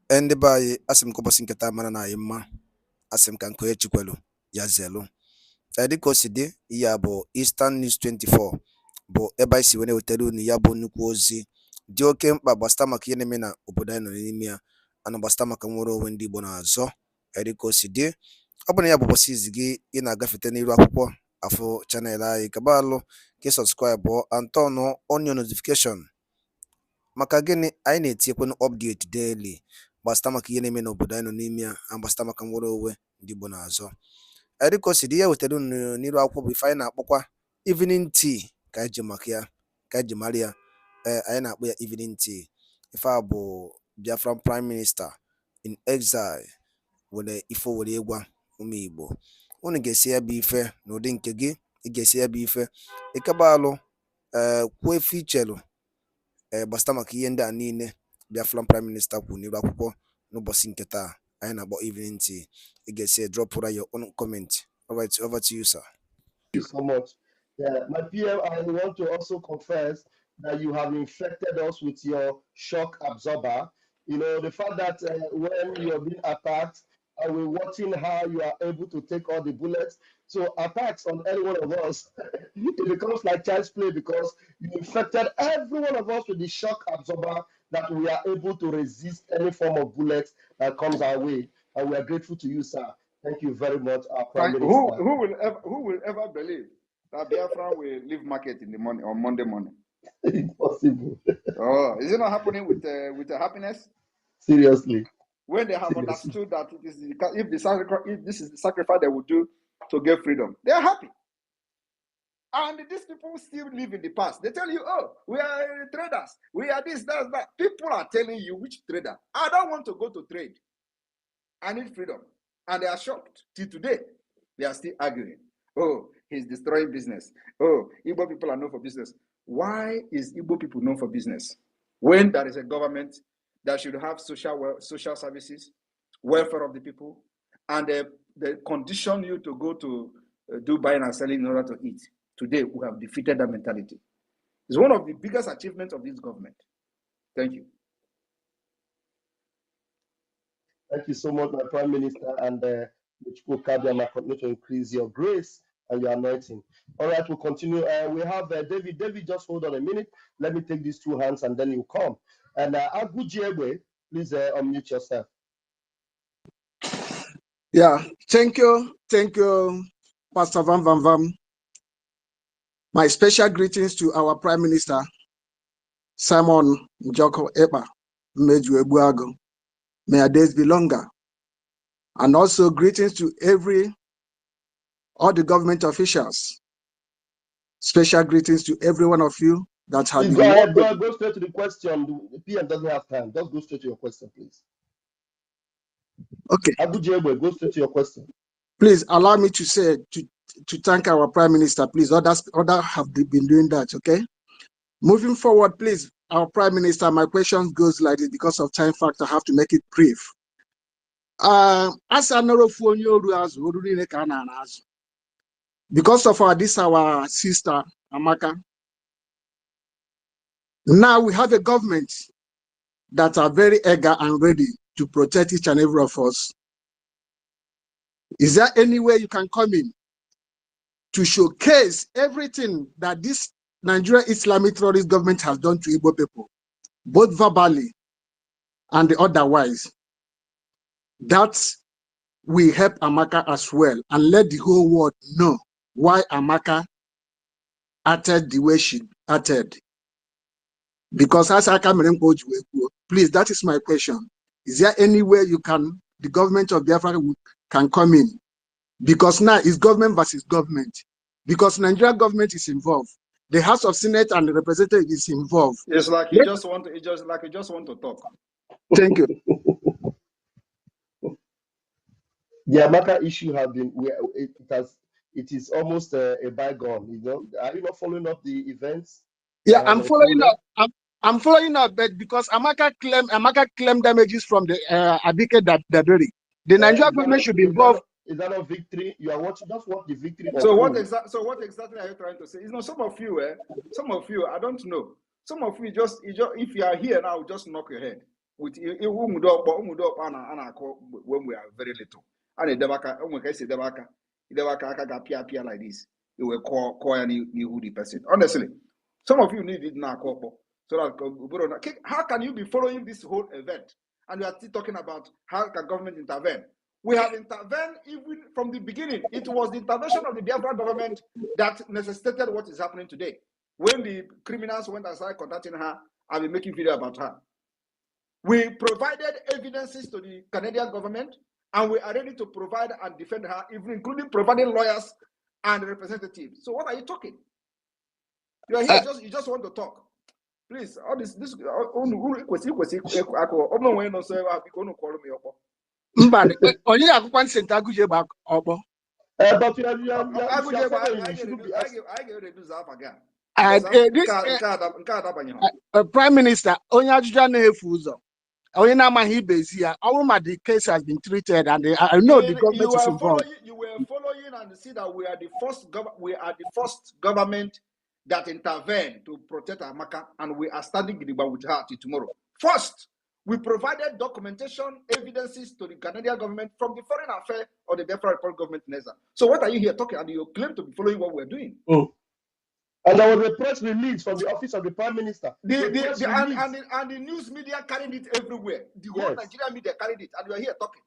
Ende bayi asim ko bosin keta mana na yimma asim kan ko echikwelu ya zelu. Dịka o si dị, ihe a bụ Eastern News 24 bụ ebe anyị si wee na-ewetara unu ya bụ nnukwu ozi dị oke mkpa gbasata maka ihe na-eme na obodo anyị nọ n'ime ya, ana gbasata maka nwere onwe ndị Igbo na-azọ. Dịka o si dị, ọ bụ na ya bụ ụbọchị izi gị ị na-agafete n'iru akwụkwọ afọ chanel anyị, kaba alụ ka ị sọbskraibụ and turn on your notification. Maka gịnị? Anyị na-etinyekwanụ update daily gbasata maka ihe na-eme n'obodo anyị nọ n'ime ya, na gbasata maka nwere onwe ndị Igbo na-azọ. Dịka o si dị, ya wetara unu n'iru akwụkwọ bụ ife anyị na-akpọkwa evening tea ka anyị ji maka ya, ka anyị ji mara ya. Anyị na-akpọ ya evening tea. Ife a bụ Biafran Prime Minister in exile were ife were ịgwa ụmụ Igbo. Unu ga-esi ya bụ ife n'ụdị nke gị, ị ga-esi ya bụ ife ịkaba alụ kwuo efe ichelu gbasata maka ihe ndị a niile Biafran Prime Minister kwuru n'iru akwụkwọ n'ụbọchị nke taa anyị na-akpọ evening tea. You can say drop your own comment. All right, over to you, sir. Thank you so much. Yeah, my PM, I want to also confess that you have infected us with your shock absorber. You know, the fact that when you're being attacked, we're watching how you are able to take all the bullets. So attacks on any one of us, it becomes like child's play because you infected every one of us with the shock absorber that we are able to resist any form of bullet that comes our way. And we are grateful to you, sir. Thank you very much, our Prime Minister. Who will ever believe that Biafra will leave market in the morning on Monday morning? Impossible. Oh, is it not happening with the happiness? Seriously. When they have understood that if this is the sacrifice they will do to get freedom, they are happy. And these people still live in the past. They tell you, oh, we are traders. We are this, that, that. People are telling you, which trader? I don't want to go to trade. I need freedom. And they are shocked. Till today, they are still arguing. Oh, he's destroying business. Oh, Igbo people are known for business. Why is Igbo people known for business? When there is a government that should have social services, welfare of the people, and they condition you to go to do buying and selling in order to eat. Today, we have defeated that mentality. It's one of the biggest achievements of this government. Thank you. Thank you so much, my Prime Minister, and continue to increase your grace and your anointing. All right, we'll continue. We have David. David, just hold on a minute. Let me take these two hands and then you come. And Agujiegbe, please unmute yourself. Yeah, thank you, Pastor Van Van Van. My special greetings to our Prime Minister, Simon Njoko Ekpa Meju Ebuago. May our days be longer. And also greetings to all the government officials. Special greetings to every one of you that have been. Go ahead, go straight to the question. The PM doesn't have time. Just go straight to your question, please. Okay. Abujiegbe, go straight to your question. Please allow me to say to thank our Prime Minister. Please, others have been doing that. Okay. Moving forward, please, our Prime Minister, my question goes like this because of time factor. I have to make it brief. As because of our sister Amaka, now we have a government that are very eager and ready to protect each and every of us. Is there any way you can come in to showcase everything that this Nigeria Islamic terrorist government has done to Igbo people, both verbally and otherwise, that will help Amaka as well, and let the whole world know why Amaka acted the way she acted? Because as I come in, please, that is my question. Is there any way the government of Biafra can come in? Because now it's government versus government. Because Nigeria government is involved. The House of Senate and the representative is involved. It's like you just want to talk. Thank you. The Amaka issue has been it is almost a bygone. You know, are you not following up the events? Yeah, I'm following up. I'm following up, but because Amaka claimed damages from the Abike Daberi, the Nigerian government should be involved. Is that a victory? You are watching. Just what the victory. So what exactly are you trying to say? You know, some of you, I don't know. Some of you just if you are here now, just knock your head. with when we are very little. And the debaka, when I say debaka appear like this, you will call any the person. Honestly, some of you need it now, so that how can you be following this whole event and we are still talking about how can government intervene? We have intervened even from the beginning. It was the intervention of the BIAFRA government that necessitated what is happening today. When the criminals went aside contacting her and be making video about her. We provided evidences to the Canadian government, and we are ready to provide and defend her, even including providing lawyers and representatives. So what are you talking? You are here, you just want to talk. Please, all this But you are following, you shouldn't be asking. Prime Minister, the case has been treated, and I know the government is involved. You were following and see that we are the first government that intervened to protect Amaka, and we are standing with her till tomorrow. First, we provided documentation, evidences to the Canadian government from the Foreign Affairs or the BIAFRA Republic government. So what are you here talking? And you claim to be following what we're doing. And there was a press release from the office of the Prime Minister. And the news media carried it everywhere. The whole Nigerian media carried it, and we are here talking.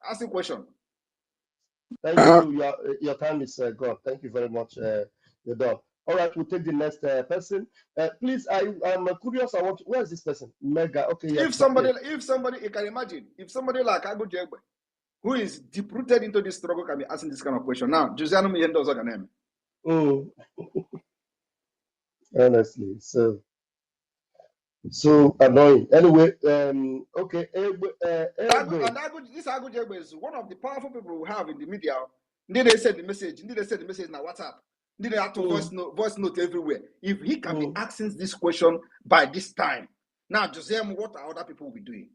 Ask a question. Thank you. Your time is gone. Thank you very much. You're done. All right, we'll take the next person. Please, I'm curious. Where is this person? Mega. Okay. If somebody, you can imagine, if somebody like Agu Jegbe, who is deep-rooted into this struggle, can be asking this kind of question. Now, Josiano Miyendo's name. Honestly, so annoying. Anyway, okay. This Agu Jegbe is one of the powerful people we have in the media. They send the message. They send the message now WhatsApp. They have to voice note everywhere. If he can be asking this question by this time, now Josiano, what are other people will be doing?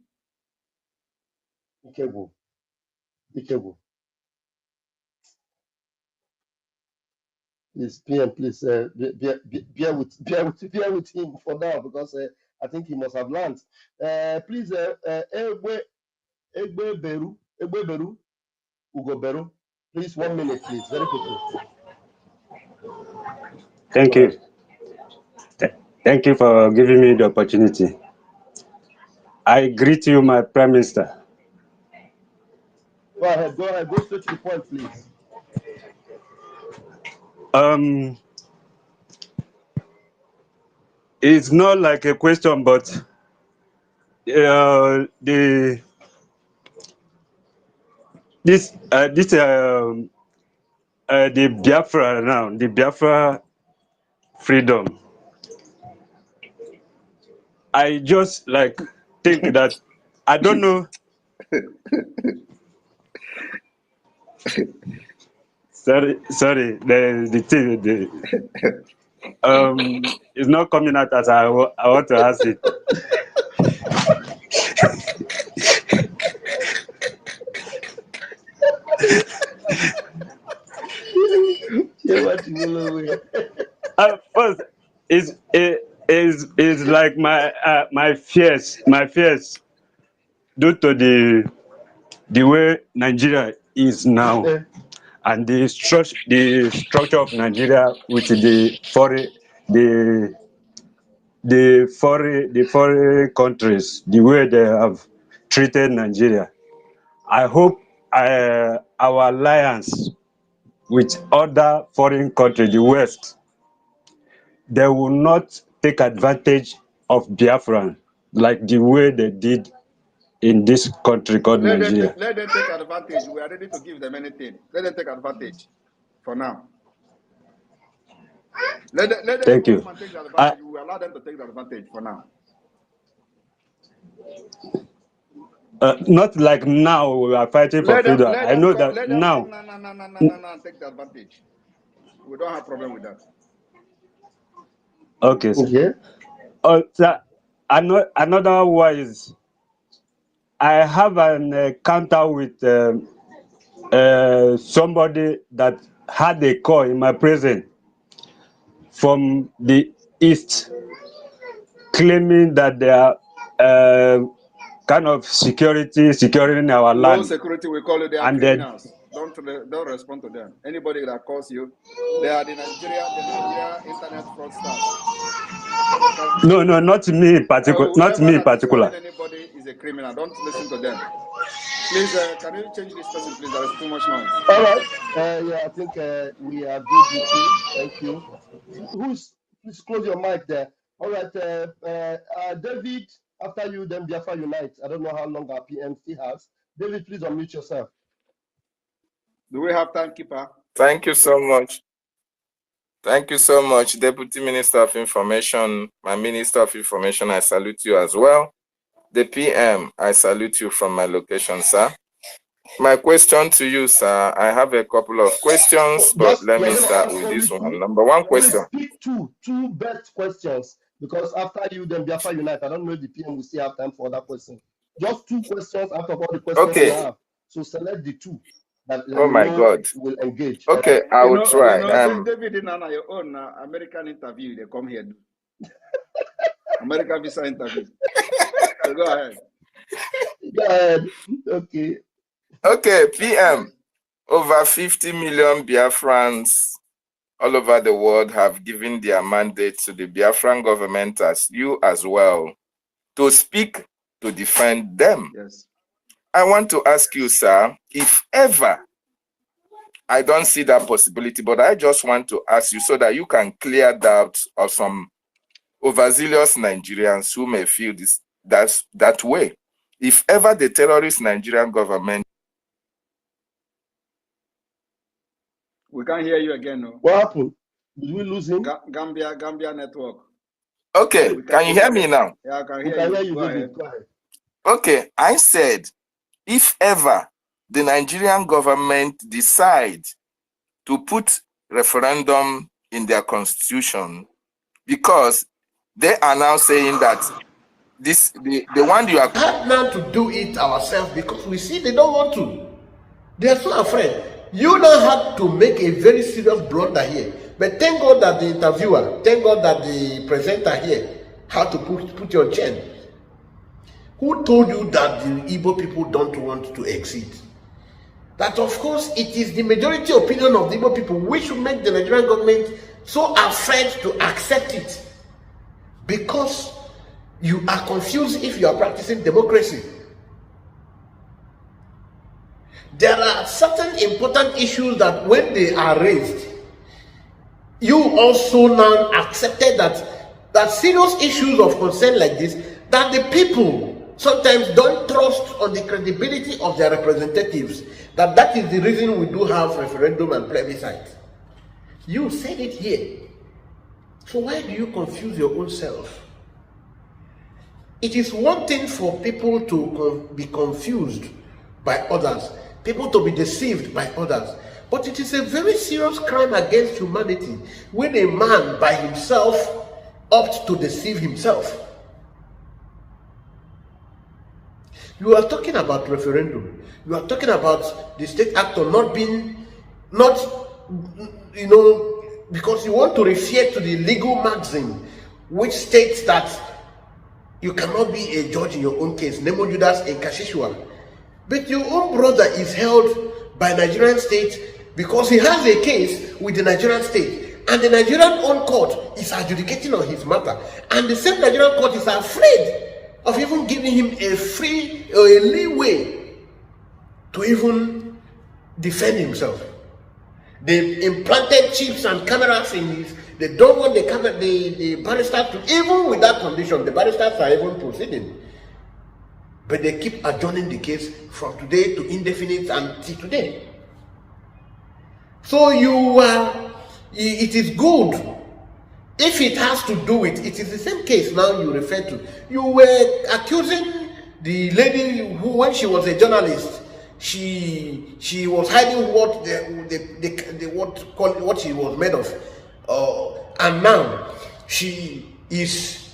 Ikebo. Please, PM, please bear with him for now, because I think he must have learned. Please, Egbe Beru, Ugo Beru. Please, 1 minute, please, very quickly. Thank you. Thank you for giving me the opportunity. I greet you, my Prime Minister. Go ahead. Go straight to the point, please. It's not like a question, but the Biafra now, the Biafra freedom. I just think that I don't know. Sorry. The thing. It's not coming out as I want to ask it. First, is like my fears due to the way Nigeria is now, and the structure of Nigeria with the foreign countries, the way they have treated Nigeria. I hope our alliance with other foreign countries, the West, they will not take advantage of Biafran like the way they did in this country called Nigeria. Let them take advantage. We are ready to give them anything. Let them take advantage for now. Let them Thank you. take the advantage. We allow them to take the advantage for now. Not like now we are fighting for freedom. I know that now. No, take the advantage. We don't have problem with that. Okay, sir. Okay. Another one is I have an encounter with somebody that had a call in my presence from the East, claiming that they are kind of securing our No land. security, we call it, they are And then- criminals. Don't respond to them. Anybody that calls you, they are the Nigeria internet fraudsters. No, not me in particular. Not me in particular. Anybody is a criminal. Don't listen to them. Please, can you change this person, please? There is too much noise. All right. Yeah, I think we are good with you. Thank you. Please close your mic there. All right. David, after you, then Biafra Unite. I don't know how long our PM still has. David, please unmute yourself. Do we have time, Keeper? Thank you so much. Thank you so much, Deputy Minister of Information. My Minister of Information, I salute you as well. The PM, I salute you from my location, sir. My question to you, sir, I have a couple of questions, but let me start with this one. Number one question. Please pick two best questions, because after you, then Biafra Unite. I don't know if the PM will still have time for that question. Just two questions out of all the questions you have. So select the two that oh my God will engage. Okay, I will try. David, in your own American interview, they come here. American visa interview. So go ahead. Go ahead. Okay. Okay, PM. Over 50 million Biafrans all over the world have given their mandate to the Biafran government, as you as well, to speak to defend them. Yes. I want to ask you, sir, if ever, I don't see that possibility, but I just want to ask you so that you can clear doubts of some overzealous Nigerians who may feel that way. If ever the terrorist Nigerian government... We can't hear you again, no? What happened? Did we lose him? Gambia network. Okay, can you hear me now? Yeah, I can hear you. Go ahead. Okay, I said, if ever the Nigerian government decide to put referendum in their constitution, because they are now saying that the one you are hard now to do it ourselves, because we see they don't want to. They are so afraid. You now have to make a very serious blunder here. But thank God that the interviewer, thank God that the presenter here had to put your chain. Who told you that the Igbo people don't want to exit? That of course it is the majority opinion of the Igbo people which should make the Nigerian government so afraid to accept it. Because you are confused if you are practicing democracy. There are certain important issues that when they are raised, you also now accepted that serious issues of concern like this, that the people sometimes don't trust on the credibility of their representatives, that is the reason we do have referendum and plebiscite. You said it here. So why do you confuse your own self? It is one thing for people to be confused by others, people to be deceived by others, but it is a very serious crime against humanity when a man by himself opts to deceive himself. You are talking about referendum. You are talking about the state actor not, because you want to refer to the legal maxim which states that you cannot be a judge in your own case, Nemo Judas in Kashishwa. But your own brother is held by Nigerian state because he has a case with the Nigerian state, and the Nigerian own court is adjudicating on his matter, and the same Nigerian court is afraid of even giving him a free or a leeway to even defend himself. They implanted chips and cameras in his. They don't want the barristers to, even with that condition, the barristers are even proceeding. But they keep adjourning the case from today to indefinite until today. So it is good. If it has to do with, it is the same case now you refer to. You were accusing the lady who, when she was a journalist, she was hiding what she was made of, and now she is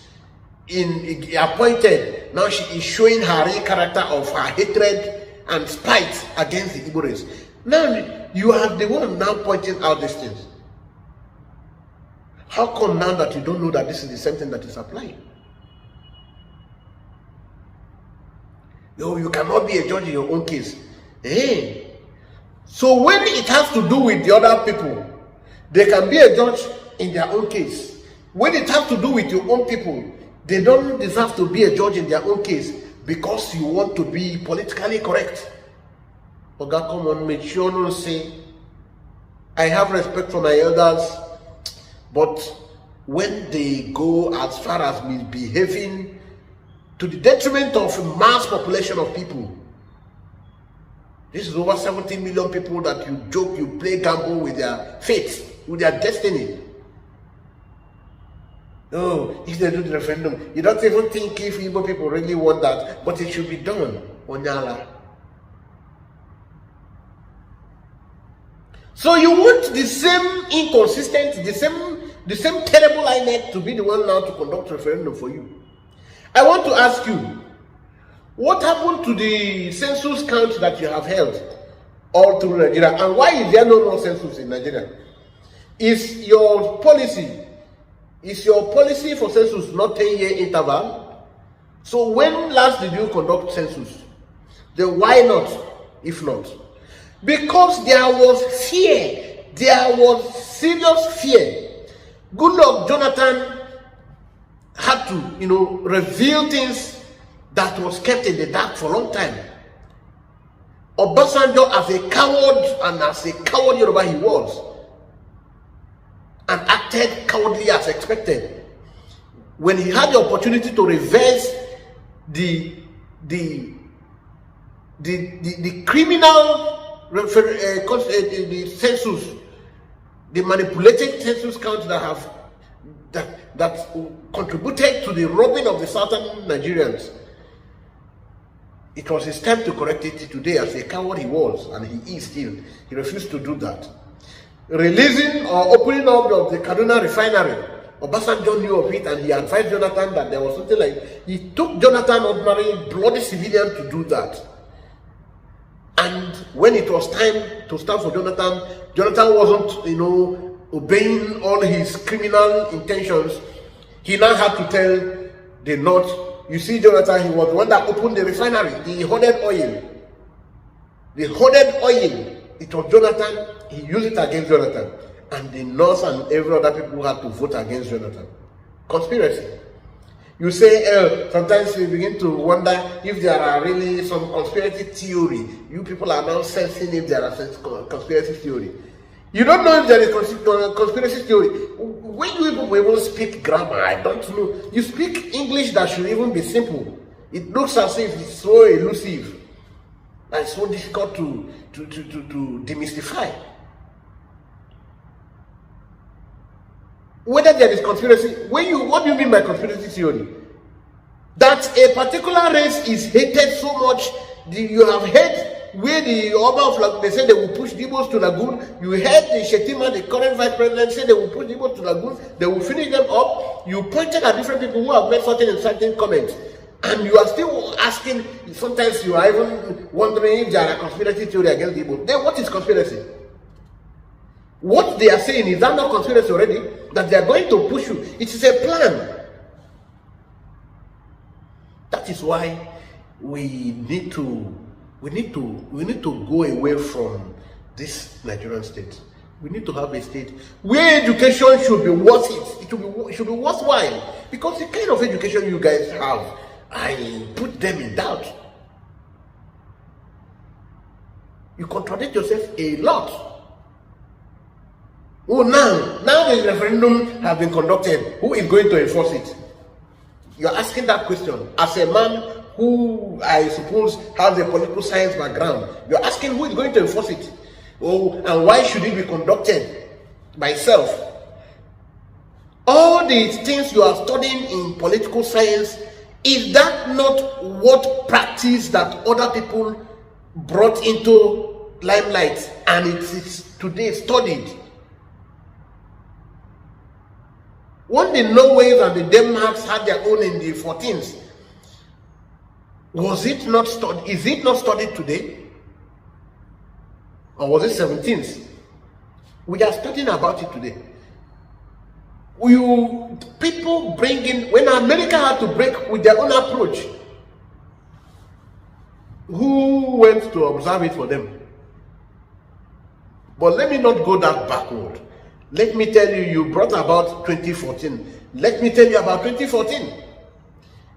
appointed. Now she is showing her real character of her hatred and spite against the Igbo race. Now you are the one now pointing out these things. How come now that you don't know that this is the same thing that is applying? You cannot be a judge in your own case. Hey. So when it has to do with the other people, they can be a judge in their own case. When it has to do with your own people, they don't deserve to be a judge in their own case because you want to be politically correct. Oga, come on, make sure no say, I have respect for my elders, but when they go as far as misbehaving to the detriment of a mass population of people, this is over 17 million people that you joke, you play gamble with their fate, with their destiny. Oh, if they do the referendum, you don't even think if Igbo people really want that, but it should be done. Onyala. So you want the same inconsistent, the same terrible INEC to be the one now to conduct referendum for you. I want to ask you, what happened to the census count that you have held all through Nigeria, and why is there no more census in Nigeria? Is your policy for census not 10-year interval? So when last did you conduct census? Then why not, if not? Because there was fear. There was serious fear. Goodluck Jonathan had to, reveal things that was kept in the dark for a long time. Obasanjo, as a coward, and as a coward Yoruba he was, and acted cowardly as expected. When he had the opportunity to reverse the criminal the census, the manipulated census count that contributed to the robbing of the southern Nigerians, it was his time to correct it. Today, as a coward he was, and he is still, he refused to do that. Releasing or opening up of the Kaduna refinery, Obasanjo knew of it, and he advised Jonathan that there was something like, he took Jonathan, ordinary bloody civilian, to do that. And when it was time to stand for Jonathan, Jonathan wasn't, obeying all his criminal intentions. He now had to tell the North, you see, Jonathan, he was the one that opened the refinery, the hoarded oil. The hoarded oil, it was Jonathan, he used it against Jonathan. And the North and every other people had to vote against Jonathan. Conspiracy. You say, sometimes you begin to wonder if there are really some conspiracy theory. You people are now sensing if there are conspiracy theory. You don't know if there is conspiracy theory. When you people will speak grammar, I don't know. You speak English that should even be simple. It looks as if it's so elusive. And it's so difficult to demystify. Whether there is conspiracy, what do you mean by conspiracy theory? That a particular race is hated so much, you have heard where the Oba of Lagoon, they say they will push Igbos to Lagoon. You heard the Shetima, the current vice president, say they will push Igbos to Lagoon, they will finish them up. You pointed at different people who have made certain comments. And you are still asking, sometimes you are even wondering if there are conspiracy theory against Igbos. Then what is conspiracy? What they are saying, is that not conspiracy already? That they are going to push you. It is a plan. That is why we need to go away from this Nigerian state. We need to have a state where education should be worth it. It should be worthwhile. Because the kind of education you guys have, I put them in doubt. You contradict yourself a lot. Oh, now the referendum has been conducted. Who is going to enforce it? You're asking that question as a man who I suppose has a political science background. You're asking who is going to enforce it. Oh, and why should it be conducted by itself? All these things you are studying in political science, is that not what practice that other people brought into limelight and it is today studied? When the Norways and the Denmarks had their own in the 14th, was it not studied? Is it not studied today? Or was it 17th? We are studying about it today. People bring in, when America had to break with their own approach, Who went to observe it for them? But let me not go that backward. Let me tell you, you brought about 2014. Let me tell you about 2014.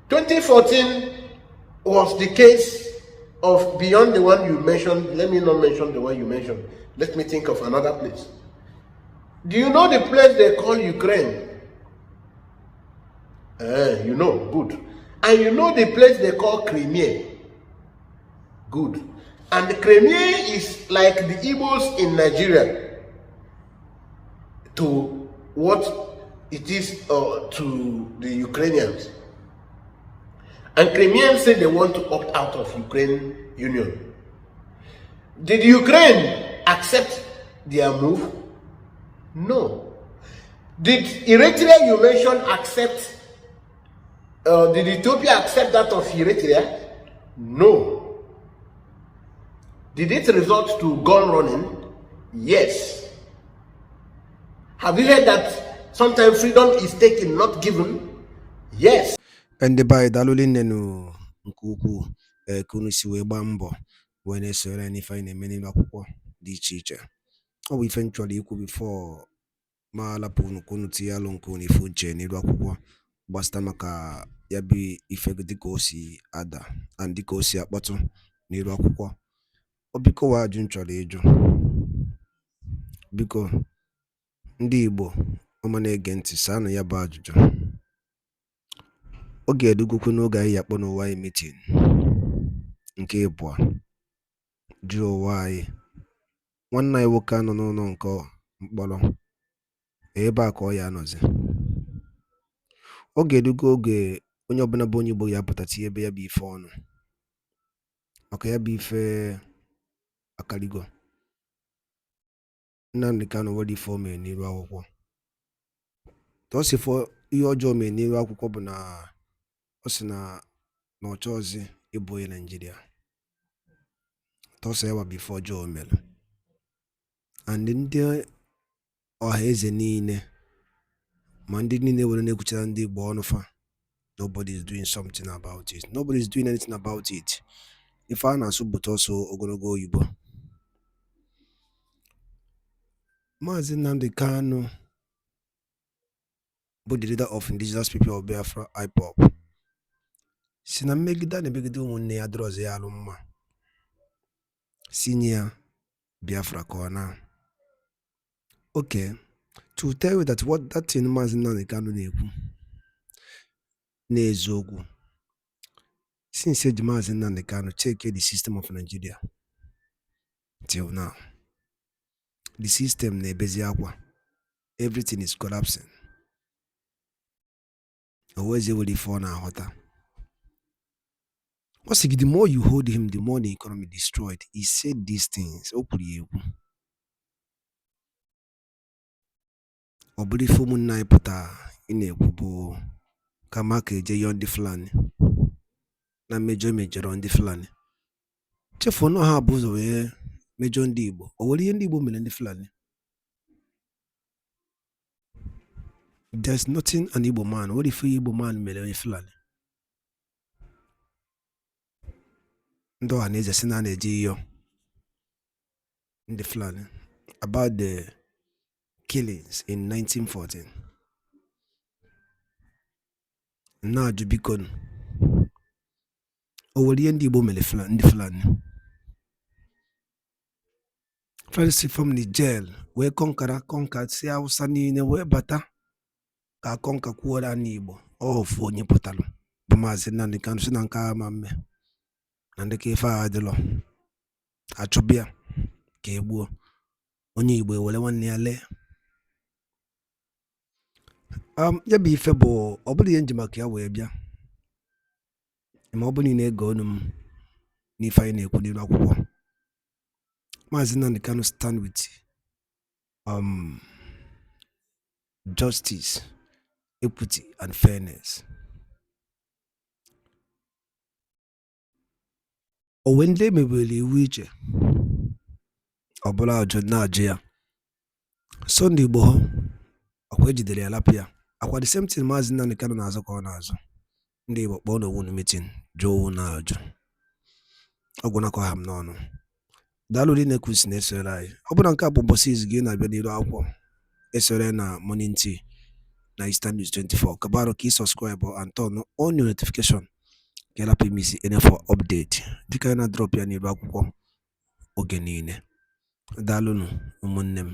2014 was the case of beyond the one you mentioned. Let me not mention the one you mentioned. Let me think of another place. Do you know the place they call Ukraine? You know, good. And you know the place they call Crimea? Good. And the Crimea is like the Igbos in Nigeria to what it is to the Ukrainians. And Crimeans say they want to opt out of Ukraine Union. Did Ukraine accept their move? No. Did Eritrea you mentioned accept? Did Ethiopia accept that of Eritrea? No. Did it result to gun running? Yes. Have you heard that sometimes freedom is taken, not given? Yes. ndị be anyị daalụli nnenu nke ukwuu ka unu si wee gbaa mbọ wee na-esore n'ife anyị na-eme n'ime akwụkwọ dị iche iche. Ọ bụ ife m chọrọ ikwu bifo ma alapụ unu ka unu tinye alụ nke unu ife uche n'iru akwụkwọ gbasịta maka ya bụ ife dịka o si ada na dịka o si akpọtụ n'iru akwụkwọ. Ọ biko wa ajụ m chọrọ ịjụ, biko ndị Igbo ọma na-ege ntị saanụ ya bụ ajụjụ. Ọ ga-edugokwu n'oge anyị akpọ n'ụwa anyị mitin nke ịbụọ jụọ ụwa anyị nwanne anyị nwoke anọ n'ụlọ nke mkpọrọ ebe a ka ọ ya anọzi. Ọ ga-edugo oge onye ọbụla bụ onye Igbo ya pụtata ebe ya bụ ife ọnụ maka ya bụ ife akarigo. Nnamdi Kanu nwere ife o mere n'iru akwụkwọ. Tosifo ihe ọjọọ mere n'iru akwụkwọ bụ na ọ sị na ọ chọọzi ịbụ onye Naịjirịa. Tọsọ ya bụ ife ọjọọ o mere. And ndị ọha eze niile ma ndị niile were na-ekwuchara ndị Igbo ọnụ fa, nobody is doing something about it. Nobody is doing anything about it. Ife a na-asụ bụ tọsọ ogologo oyibo. Maazị Nnamdi Kanu bụ the leader of indigenous people of Biafra IPOB si na mmegide na-emegide ụmụnne ya dịrọzi ya alụ mma si nye ya Biafra ka ọ na. Okay, to tell you that what that thing Maazị Nnamdi Kanu na-ekwu n'eziokwu, since eji Maazị Nnamdi Kanu check the system of Nigeria till now, the system na-ebezi akwa, everything is collapsing. Always able to phone and the more you hold him, the more the economy destroyed. He said these things. Obuli fumu na ipota ine kubo kama keje yondi fulani na major on the fulani. Chefo no ha buzo we major ndi Igbo. Owoli ndi Igbo mele ndi fulani. There's nothing an Igbo man. What if Igbo man mele fulani? Ndo aneze sina neji yo in the fulani about the killings in 1914. Na jubikon owoli ndi Igbo mele fulani ndi fulani. First from the jail we conquered si Hausa niile we bata ka konka kwuola n'Igbo ofu onye pụtalụ bụ Maazị Nnamdi Kanu si na nke ama mme na ndị ka ife a adịlọ achụbịa ka egbuo onye Igbo ewere nwanne ya lee. Ya bụ ife bụ ọ bụrụ ihe nji maka ya wee bịa ma ọ bụ niile ego ọnụ m n'ife anyị na-ekwu n'iru akwụkwọ. Maazị Nnamdi Kanu stand with justice, equity and fairness. Owende mebeli iwu iche ọbụla ọjọọ na-ajụ ya Sunday Igbo akwa ejidere ya lapụ ya akwa the same thing Maazị Nnamdi Kanu na-azụ ka ọ na-azụ. Ndị Igbo kpọọ n'onwe unu meeting jụọ owu na-ajụ ọgwụnakọ ha m n'ọnụ. Daalụ dị na-ekwusi na-esore anyị. Ọ bụrụ na nke a bụ ụbọchị izu gị na-abịa n'iru akwụkwọ esore na Morning Tea na Eastern News 24, kabarụ ka ị sọskraịbụ and turn on your notification ka ị lapụ ime isi for update dịka anyị na-drop ya n'iru akwụkwọ oge niile. Daalụnụ ụmụnne m.